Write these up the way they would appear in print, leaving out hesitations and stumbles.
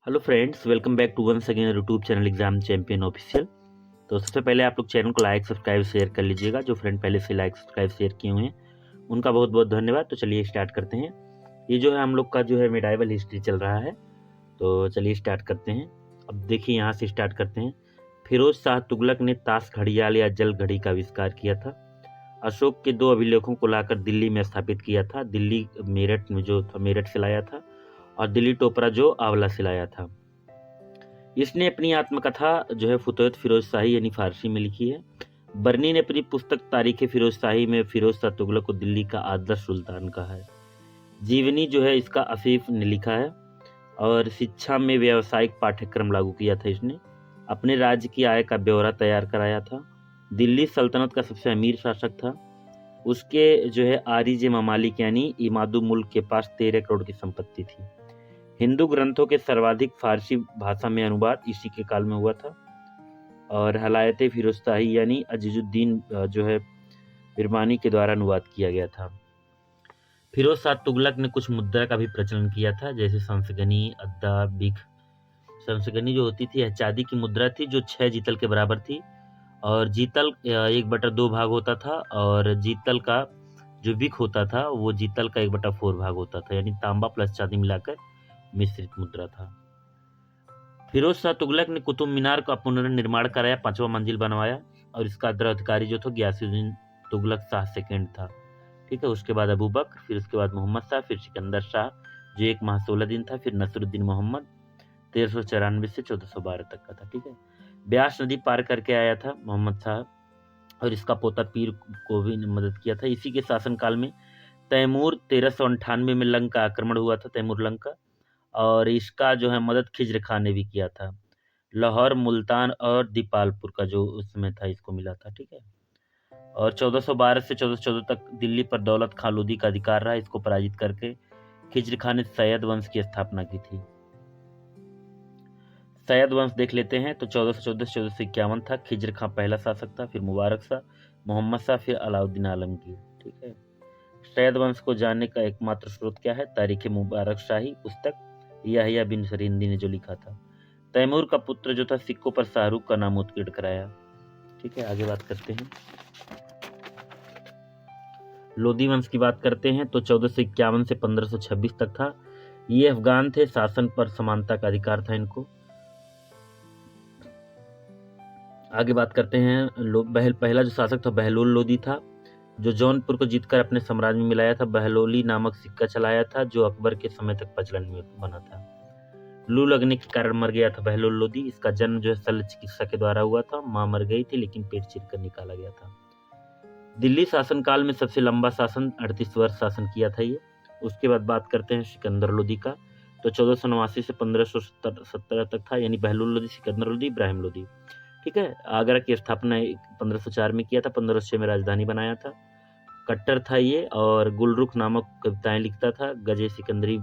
Hello friends, welcome back to once again YouTube channel exam champion official. तो सबसे पहले आप लोग चैनल को लाइक सब्सक्राइब शेयर कर लीजिएगा। जो फ्रेंड पहले से लाइक सब्सक्राइब शेयर किए हुए हैं उनका बहुत बहुत धन्यवाद। तो चलिए स्टार्ट करते हैं। ये जो है हम लोग का जो है मेडाइवल हिस्ट्री चल रहा है, तो चलिए स्टार्ट करते हैं। अब देखिए यहाँ से स्टार्ट करते हैं। फिरोज शाह तुगलक ने ताश घड़ियाल या जल घड़ी का आविष्कार किया था। अशोक के 2 अभिलेखों को लाकर दिल्ली में स्थापित किया था। दिल्ली मेरठ में जो था, मेरठ से लाया था, और दिल्ली टोपरा जो आंवला से लाया था। इसने अपनी आत्मकथा जो है फुतूहत फिरोज शाही यानी फारसी में लिखी है। बर्नी ने अपनी पुस्तक तारीख फिरोज शाही में फिरोज शाह तुगलक को दिल्ली का आदर्श सुल्तान कहा है। जीवनी जो है इसका आसिफ ने लिखा है। और शिक्षा में व्यावसायिक पाठ्यक्रम लागू किया था इसने। अपने राज्य की आय का ब्यौरा तैयार कराया था। दिल्ली सल्तनत का सबसे अमीर शासक था। उसके जो है आरिज ममालिक यानी इमादु मुल्क के पास 13 करोड़ की संपत्ति थी। हिंदू ग्रंथों के सर्वाधिक फारसी भाषा में अनुवाद इसी के काल में हुआ था। और हलायत फिरोजशाही यानी अजीजुद्दीन जो है बिरबानी के द्वारा अनुवाद किया गया था। फिरोज शाह तुगलक ने कुछ मुद्रा का भी प्रचलन किया था, जैसे संसगनी, अद्दा, बिख। संसगनी जो होती थी चांदी की मुद्रा थी जो 6 जीतल के बराबर थी। और जीतल 1/2 भाग होता था, और जीतल का जो बिख होता था वो जीतल का 1/4 भाग होता था, यानी तांबा प्लस चांदी मिलाकर मिश्रित मुद्रा था। फिरोज शाह तुगलक ने कुतुब मीनार का पुनर्निर्माण कराया, 5वां मंजिल बनवाया, और इसका उत्तराधिकारी जो था गयासुद्दीन तुगलक शाह सेकेंड था। ठीक है, उसके बाद अबू बकर, फिर उसके बाद मोहम्मद शाह, फिर सिकंदर शाह जो 1 माह 16 दिन था, फिर नसरुद्दीन मोहम्मद 1394 से 1412 तक का था। ठीक है, ब्यास नदी पार करके आया था मोहम्मद शाह, और इसका पोता पीर को भी मदद किया था। इसी के शासनकाल में तैमूर 1398 में लंका आक्रमण हुआ था, तैमूर लंका, और इसका जो है मदद खिज्र खान ने भी किया था। लाहौर, मुल्तान और दीपालपुर का जो उस समय था इसको मिला था। ठीक है, और 1412 से 1414 तक दिल्ली पर दौलत खां लोदी का अधिकार रहा। इसको पराजित करके खिज्र खान ने सैयद वंश की स्थापना की थी। सैयद वंश देख लेते हैं। तो 1414 से 1451 था। खिज्र खां पहला शासक था, फिर मुबारक शाह, मोहम्मद शाह, फिर अलाउद्दीन आलमगीर। ठीक है, सैयद वंश को जानने का एकमात्र स्रोत क्या है? तारीख मुबारक शाही पुस्तक याहिया बिन सरिंदी ने जो लिखा था। तैमूर का पुत्र जो था सिक्कों पर शाहरुख का नाम उत्कीर्ण कराया। ठीक है, आगे बात करते हैं। लोदी वंश की बात करते हैं तो 1451 से 1526 तक था। ये अफगान थे, शासन पर समानता का अधिकार था इनको। आगे बात करते हैं। पहला जो शासक था बहलोल लोदी था, जो जौनपुर को जीतकर अपने साम्राज्य में मिलाया था। बहलोली नामक सिक्का चलाया था जो अकबर के समय तक प्रचलन में बना था। लू लगने के कारण मर गया था बहलोल लोदी। इसका जन्म जो है शल्य चिकित्सा के द्वारा हुआ था। मां मर गई थी लेकिन पेट चीरकर निकाला गया था। दिल्ली शासनकाल में सबसे लंबा शासन 38 वर्ष शासन किया था ये। उसके बाद बात करते हैं सिकंदर लोदी का। तो 1489 से 1517 तक था, यानी बहलोल लोदी, सिकंदर लोदी, इब्राहिम लोदी। ठीक है, आगरा की स्थापना 1504 में किया था। 1506 में राजधानी बनाया था। कट्टर था ये, और गुलरुख नामक कविताएं लिखता था। गजे सिकंदरी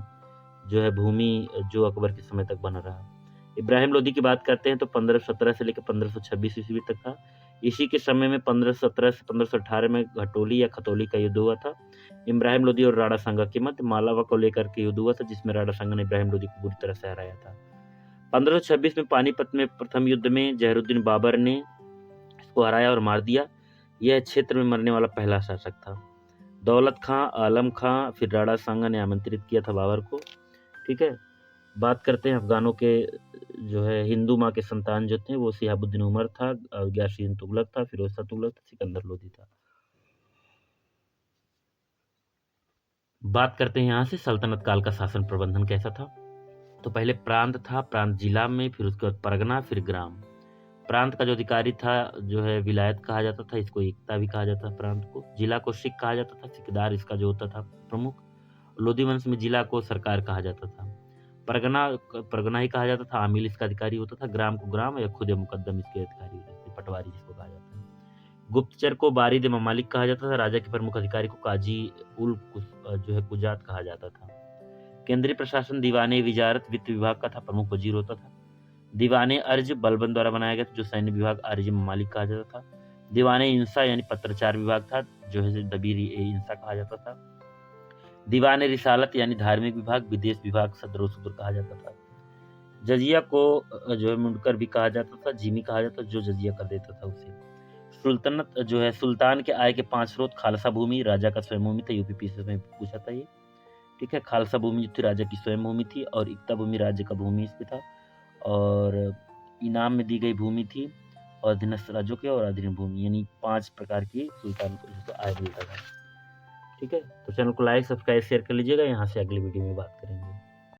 जो है भूमि जो अकबर के समय तक बना रहा। इब्राहिम लोदी की बात करते हैं तो 1517 से लेकर 1526 ईस्वी तक था। इसी के समय में 1517 से 1518 में घटोली या खतौली का युद्ध हुआ था। इब्राहिम लोदी और राणा सांगा के मध्य मालावा को लेकर के युद्ध हुआ था, जिसमें राणा सांगा ने इब्राहिम लोदी को बुरी तरह से हराया था। 1526 में पानीपत में प्रथम युद्ध में जहरुद्दीन बाबर ने इसको हराया और मार दिया। यह क्षेत्र में मरने वाला पहला शासक था। दौलत खां, आलम खां, फिर राणा सांगा ने आमंत्रित किया था बाबर को। ठीक है, बात करते हैं अफगानों के। जो है हिंदू माँ के संतान जो थे वो सिहाबुद्दीन उमर था, गयासुद्दीन तुगलक था, फिरोज शाह तुगलक था, सिकंदर लोदी था। बात करते हैं यहाँ से सल्तनत काल का शासन प्रबंधन कैसा था। तो पहले प्रांत था, प्रांत जिला में, फिर उसके बाद परगना, फिर ग्राम। प्रांत का जो अधिकारी था जो है विलायत कहा जाता था, इसको एकता भी कहा जाता था। प्रांत को जिला को सिख कहा जाता था, सिकदार इसका जो होता था प्रमुख। लोधी वंश में जिला को सरकार कहा जाता था। परगना परगना ही कहा जाता था, आमिल इसका अधिकारी होता था। ग्राम को ग्राम या खुद मुकद्दम इसके अधिकारी होते थे, पटवारी जिसको कहा जाता है। गुप्तचर को बारिद ममालिक कहा जाता था। राजा के प्रमुख अधिकारी को काजी उल जो है कुजात कहा जाता था। केंद्रीय प्रशासन दीवाने विजारत वित्त विभाग का था, प्रमुख वजीर होता था। दीवाने अर्ज बलबन द्वारा बनाया गया था, जो सैन्य विभाग अर्ज ममालिक कहा जाता था। दीवाने इंसा यानी पत्राचार विभाग था, जो है दबीर इंसा कहा जाता था। दीवाने रिसालत यानी धार्मिक विभाग, विदेश विभाग सदर सुदूर कहा जाता था। जजिया को जो है मुनकर भी कहा जाता था, जिमी कहा जाता था, जो जजिया कर देता था उसे। सुल्तनत जो है, सुल्तान के आय के 5 स्रोत, खालसा भूमि राजा का स्वयं भूमि था, यूपीपीएससी में पूछा था ये, ठीक है। खालसा भूमि जो थी राजा की स्वयं भूमि थी, और इक्ता भूमि राज्य का भूमि इस पे था, और इनाम में दी गई भूमि थी, और अधीनस्थ राज्यों के और अधीन भूमि, यानी 5 प्रकार की सुल्तान को जो आय मिलता था, ठीक है। तो चैनल को लाइक, सब्सक्राइब, शेयर कर लीजिएगा। यहाँ से अगली वीडियो में बात करेंगे।